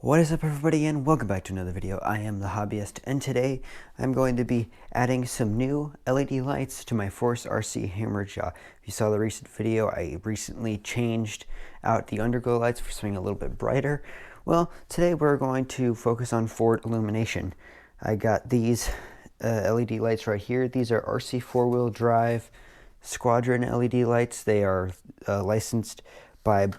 What is up, everybody, and welcome back to another video. I am the Hobbyist, and today I'm going to be adding some new LED lights to my Force RC HammerJaw. If you saw the recent video, I recently changed out the underglow lights for something a little bit brighter. Well, today we're going to focus on forward illumination. I got these LED lights right here. These are RC four-wheel drive Squadron LED lights. They are licensed by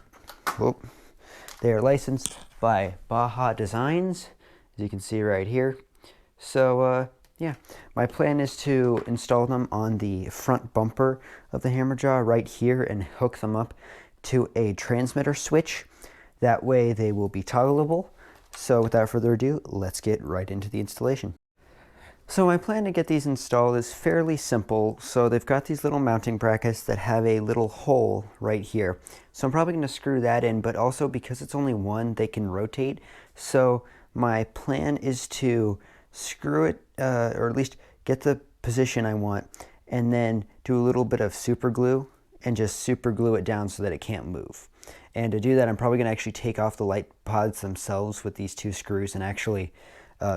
Baja Designs, as you can see right here. So yeah, my plan is to install them on the front bumper of the HammerJaw right here and hook them up to a transmitter switch. That way they will be toggleable. So without further ado, let's get right into the installation. So my plan to get these installed is fairly simple. So they've got these little mounting brackets that have a little hole right here. So I'm probably going to screw that in, but also because it's only one, they can rotate. So my plan is to screw it, or at least get the position I want, and then do a little bit of super glue and just super glue it down so that it can't move. And to do that, I'm probably going to actually take off the light pods themselves with these two screws and actually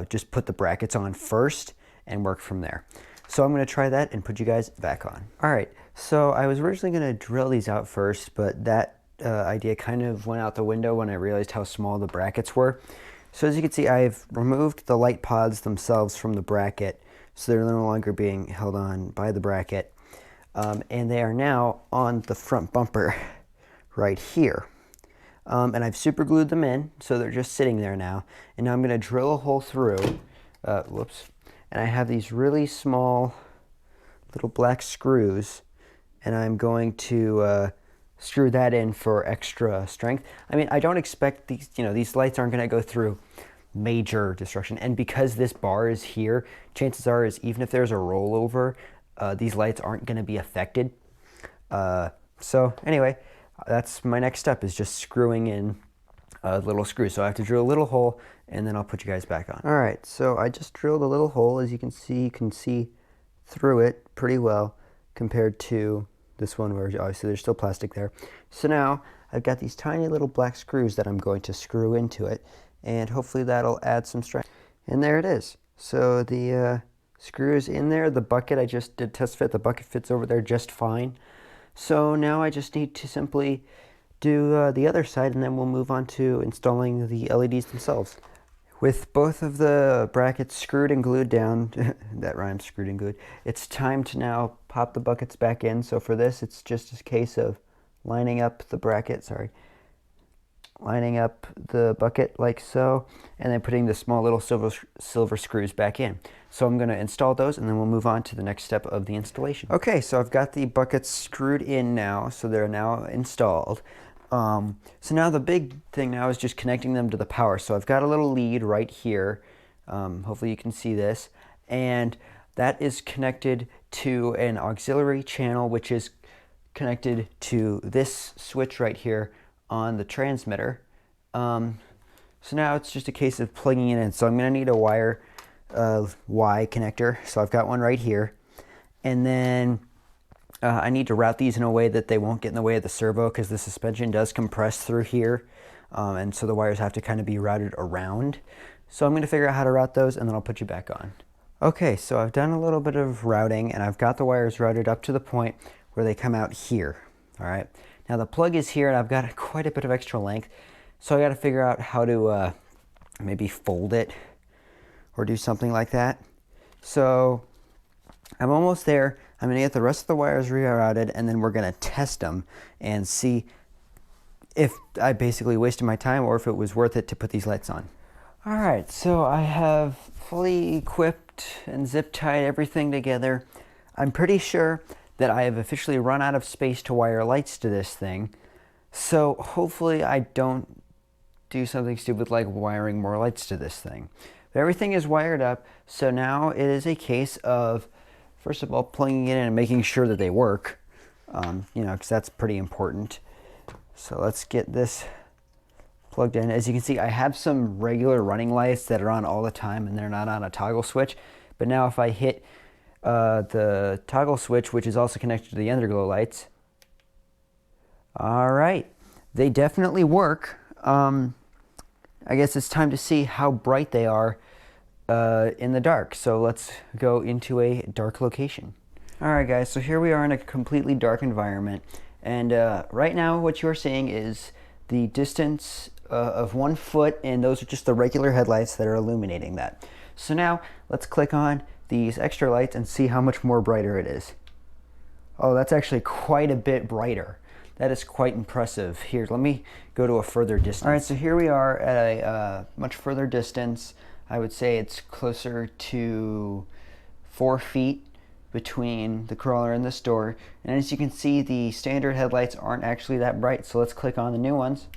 just put the brackets on first and work from there. So I'm going to try that and put you guys back on. Alright, so I was originally going to drill these out first, but that idea kind of went out the window when I realized how small the brackets were. So as you can see, I've removed the light pods themselves from the bracket, so they're no longer being held on by the bracket. And they are now on the front bumper right here. And I've super glued them in, so they're just sitting there now. And now I'm going to drill a hole through, and I have these really small little black screws, and I'm going to screw that in for extra strength. I mean, I don't expect these, these lights aren't going to go through major destruction. And because this bar is here, chances are is even if there's a rollover, these lights aren't going to be affected. So anyway, that's my next step, is just screwing in a little screw. So I have to drill a little hole, and then I'll put you guys back on. All right, so I just drilled a little hole. As you can see through it pretty well compared to this one where obviously there's still plastic there. So now I've got these tiny little black screws that I'm going to screw into it, and hopefully that'll add some strength. And there it is. So the screw is in there. The bucket, I just did test fit. The bucket fits over there just fine. So now I just need to simply do the other side, and then we'll move on to installing the LEDs themselves. With both of the brackets screwed and glued down, that rhymes, screwed and glued, it's time to now pop the buckets back in. So for this, it's just a case of lining up the bracket, lining up the bucket like so, and then putting the small little silver screws back in. So I'm going to install those, and then we'll move on to the next step of the installation. Okay, so I've got the buckets screwed in now, so they're now installed. So now the big thing now is just connecting them to the power. So I've got a little lead right here. Hopefully you can see this. And that is connected to an auxiliary channel, which is connected to this switch right here on the transmitter. So now it's just a case of plugging it in. So I'm going to need a wire Y connector. So I've got one right here. And then I need to route these in a way that they won't get in the way of the servo, because the suspension does compress through here. And so the wires have to kind of be routed around. So I'm going to figure out how to route those, and then I'll put you back on. Okay, so I've done a little bit of routing, and I've got the wires routed up to the point where they come out here. All right. Now the plug is here, and I've got quite a bit of extra length. So I got to figure out how to maybe fold it or do something like that. So I'm almost there. I'm going to get the rest of the wires rerouted, and then we're going to test them and see if I basically wasted my time or if it was worth it to put these lights on. All right, so I have fully equipped and zip tied everything together. I'm pretty sure that I have officially run out of space to wire lights to this thing. So hopefully I don't do something stupid like wiring more lights to this thing. But everything is wired up, so now it is a case of, first of all, plugging it in and making sure that they work, because that's pretty important. So let's get this plugged in. As you can see, I have some regular running lights that are on all the time, and they're not on a toggle switch. But now if I hit the toggle switch, which is also connected to the underglow lights, all right, they definitely work. I guess it's time to see how bright they are in the dark. So let's go into a dark location. Alright guys, so here we are in a completely dark environment, and right now what you're seeing is the distance of 1 foot, and those are just the regular headlights that are illuminating that. So now let's click on these extra lights and see how much more brighter it is. Oh, that's actually quite a bit brighter. That is quite impressive. Here, let me go to a further distance. Alright, so here we are at a much further distance. I would say it's closer to 4 feet between the crawler and this door, and as you can see, the standard headlights aren't actually that bright. So let's click on the new ones.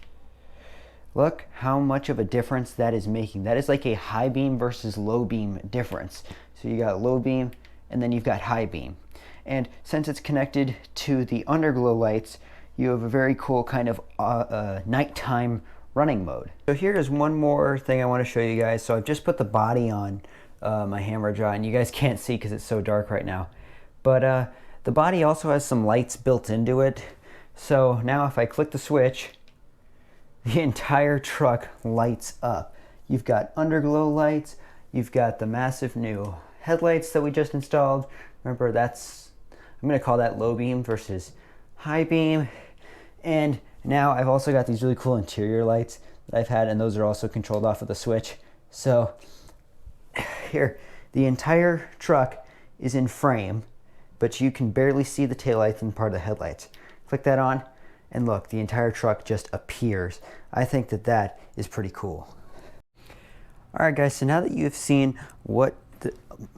Look how much of a difference that is making. That is like a high beam versus low beam difference. So you got low beam and then you've got high beam, and since it's connected to the underglow lights, you have a very cool kind of nighttime running mode. So here is one more thing I want to show you guys. So I've just put the body on my HammerJaw, and you guys can't see because it's so dark right now, but the body also has some lights built into it. So now if I click the switch, the entire truck lights up. You've got underglow lights, you've got the massive new headlights that we just installed. Remember, that's, I'm going to call that low beam versus high beam. And now I've also got these really cool interior lights that I've had, and those are also controlled off of the switch. So here, the entire truck is in frame, but you can barely see the taillights and part of the headlights. Click that on, and look, the entire truck just appears. I think that that is pretty cool. Alright guys, so now that you have seen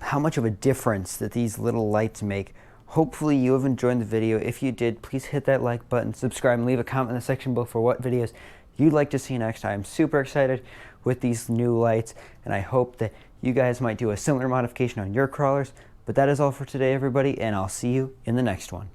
how much of a difference that these little lights make, hopefully you have enjoyed the video. If you did, please hit that like button, subscribe, and leave a comment in the section below for what videos you'd like to see next. I'm super excited with these new lights, and I hope that you guys might do a similar modification on your crawlers. But that is all for today, everybody, and I'll see you in the next one.